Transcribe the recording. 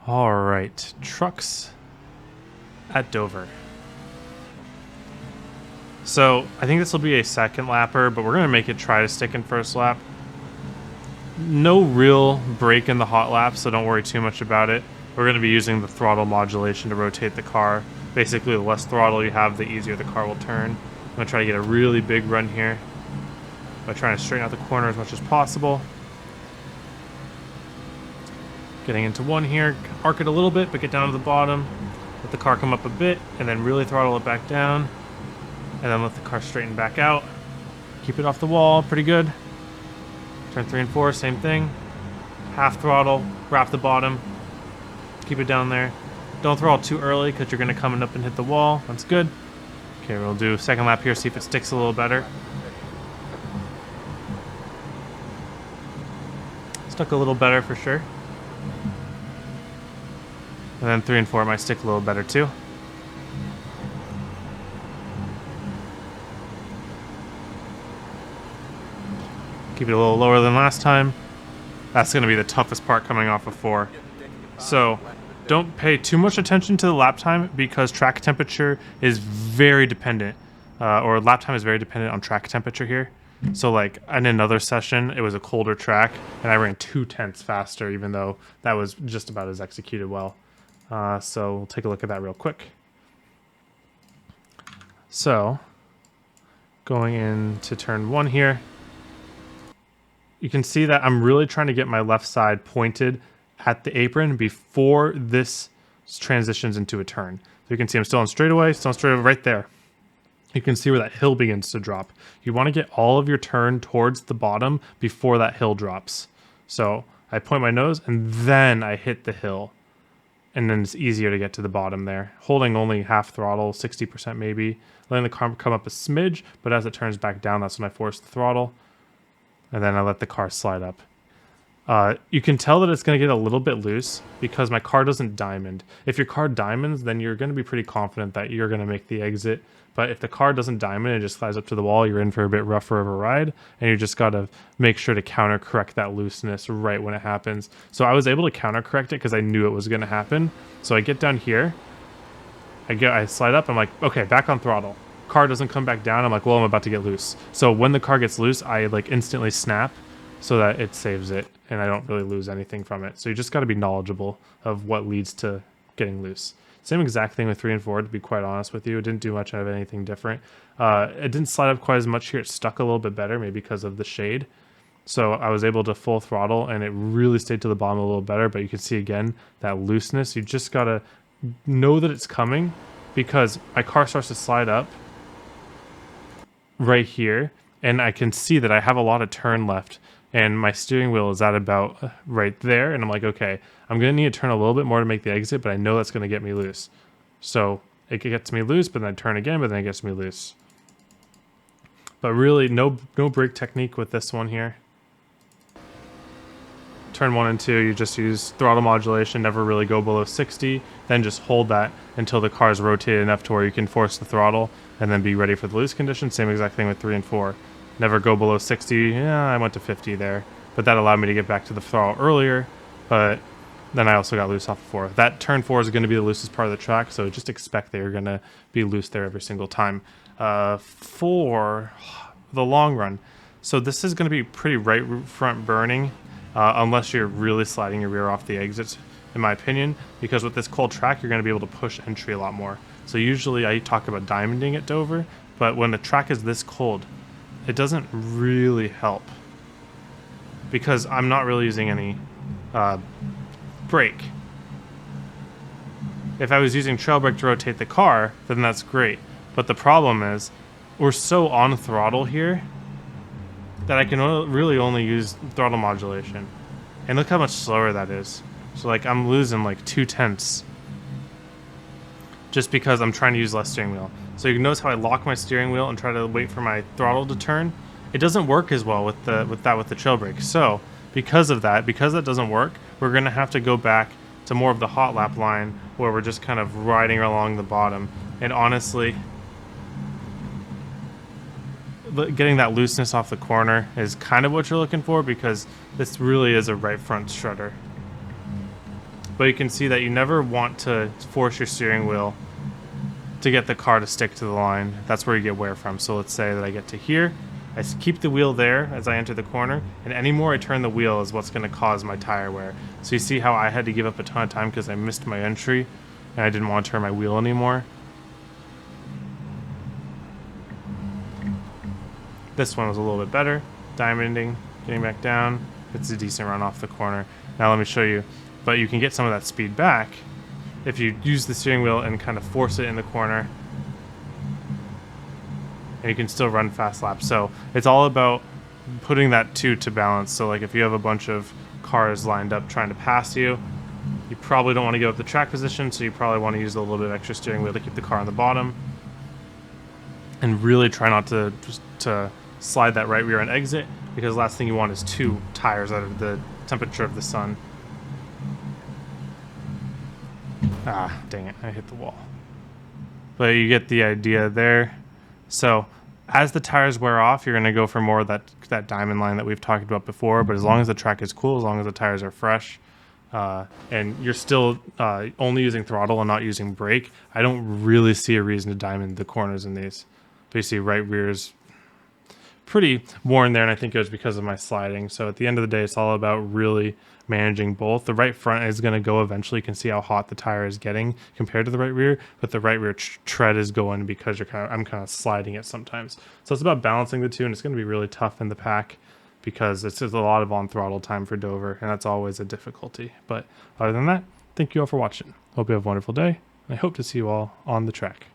All right, trucks at Dover. So I think this will be a second lapper, but we're going to make it try to stick in first lap. No real break in the hot lap, so don't worry too much about it. We're going to be using the throttle modulation to rotate the car. Basically, the less throttle you have, the easier the car will turn. I'm going to try to get a really big run here by trying to straighten out the corner as much as possible. Getting into one here, arc it a little bit, but get down to the bottom. Let the car come up a bit, and then really throttle it back down. And then let the car straighten back out. Keep it off the wall, pretty good. Turn 3 and 4, same thing. Half throttle, wrap the bottom. Keep it down there. Don't throttle too early because you're going to come up and hit the wall. That's good. Okay, we'll do second lap here, see if it sticks a little better. Stuck a little better for sure. And then 3 and 4 might stick a little better too. Keep it a little lower than last time. That's going to be the toughest part coming off of 4. So don't pay too much attention to the lap time because track temperature is very dependent, or lap time is very dependent on track temperature here. So like in another session, it was a colder track and I ran 0.2 faster, even though that was just about as executed well. So we'll take a look at that real quick. So going into turn 1 here, you can see that I'm really trying to get my left side pointed at the apron before this transitions into a turn. So you can see I'm still on straightaway, right there. You can see where that hill begins to drop. You want to get all of your turn towards the bottom before that hill drops. So I point my nose and then I hit the hill. And then it's easier to get to the bottom there. Holding only half throttle, 60% maybe. Letting the car come up a smidge, but as it turns back down, that's when I force the throttle. And then I let the car slide up. You can tell that it's going to get a little bit loose because my car doesn't diamond. If your car diamonds, then you're going to be pretty confident that you're going to make the exit. But if the car doesn't diamond and just slides up to the wall, you're in for a bit rougher of a ride. And you just got to make sure to counter correct that looseness right when it happens. So I was able to counter correct it because I knew it was going to happen. So I get down here. I slide up. I'm like, okay, back on throttle. Car doesn't come back down. I'm like, well, I'm about to get loose. So when the car gets loose, I like instantly snap so that it saves it and I don't really lose anything from it. So you just got to be knowledgeable of what leads to getting loose. Same exact thing with 3 and 4, to be quite honest with you. It didn't do much of anything different. It didn't slide up quite as much here. It stuck a little bit better, maybe because of the shade. So I was able to full throttle and it really stayed to the bottom a little better. But you can see again, that looseness. You just got to know that it's coming because my car starts to slide up right here. And I can see that I have a lot of turn left. And my steering wheel is at about right there. And I'm like, okay, I'm going to need to turn a little bit more to make the exit, but I know that's going to get me loose. So it gets me loose, but then I turn again, but then it gets me loose. But really, no brake technique with this one here. Turn 1 and 2, you just use throttle modulation, never really go below 60. Then just hold that until the car is rotated enough to where you can force the throttle and then be ready for the loose condition. Same exact thing with 3 and 4. Never go below 60. Yeah, I went to 50 there. But that allowed me to get back to the throttle earlier. But then I also got loose off of 4. That turn 4 is going to be the loosest part of the track, so just expect that you're going to be loose there every single time. For the long run. So this is going to be pretty right front burning, unless you're really sliding your rear off the exits, in my opinion. Because with this cold track, you're going to be able to push entry a lot more. So usually I talk about diamonding at Dover, but when the track is this cold, it doesn't really help because I'm not really using any brake. If I was using trail brake to rotate the car, then that's great. But the problem is we're so on throttle here that I can really only use throttle modulation. And look how much slower that is. So like I'm losing like 0.2 just because I'm trying to use less steering wheel. So you can notice how I lock my steering wheel and try to wait for my throttle to turn. It doesn't work as well with the trail brake. So because that doesn't work, we're going to have to go back to more of the hot lap line where we're just kind of riding along the bottom. And honestly, getting that looseness off the corner is kind of what you're looking for because this really is a right front strutter. But you can see that you never want to force your steering wheel to get the car to stick to the line. That's where you get wear from. So let's say that I get to here. I keep the wheel there as I enter the corner, and any more I turn the wheel is what's going to cause my tire wear. So you see how I had to give up a ton of time because I missed my entry and I didn't want to turn my wheel anymore. This one was a little bit better. Diamonding, getting back down. It's a decent run off the corner. Now let me show you. But you can get some of that speed back if you use the steering wheel and kind of force it in the corner. And you can still run fast laps. So it's all about putting that two to balance. So like if you have a bunch of cars lined up trying to pass you, you probably don't want to give up the track position, so you probably want to use a little bit of extra steering wheel to keep the car on the bottom. And really try not to slide that right rear end exit, because the last thing you want is two tires out of the temperature of the sun. Ah, dang it, I hit the wall. But you get the idea there. So as the tires wear off, you're going to go for more of that diamond line that we've talked about before, but as long as the track is cool, as long as the tires are fresh, and you're still only using throttle and not using brake, I don't really see a reason to diamond the corners in these. But you see right rear is pretty worn there, and I think it was because of my sliding. So at the end of the day, it's all about really managing both. The right front is going to go eventually. You can see how hot the tire is getting compared to the right rear, but the right rear tread is going because I'm kind of sliding it sometimes. So it's about balancing the two, and it's going to be really tough in the pack because it's just a lot of on throttle time for Dover, and that's always a difficulty. But other than that, thank you all for watching. Hope you have a wonderful day, and I hope to see you all on the track.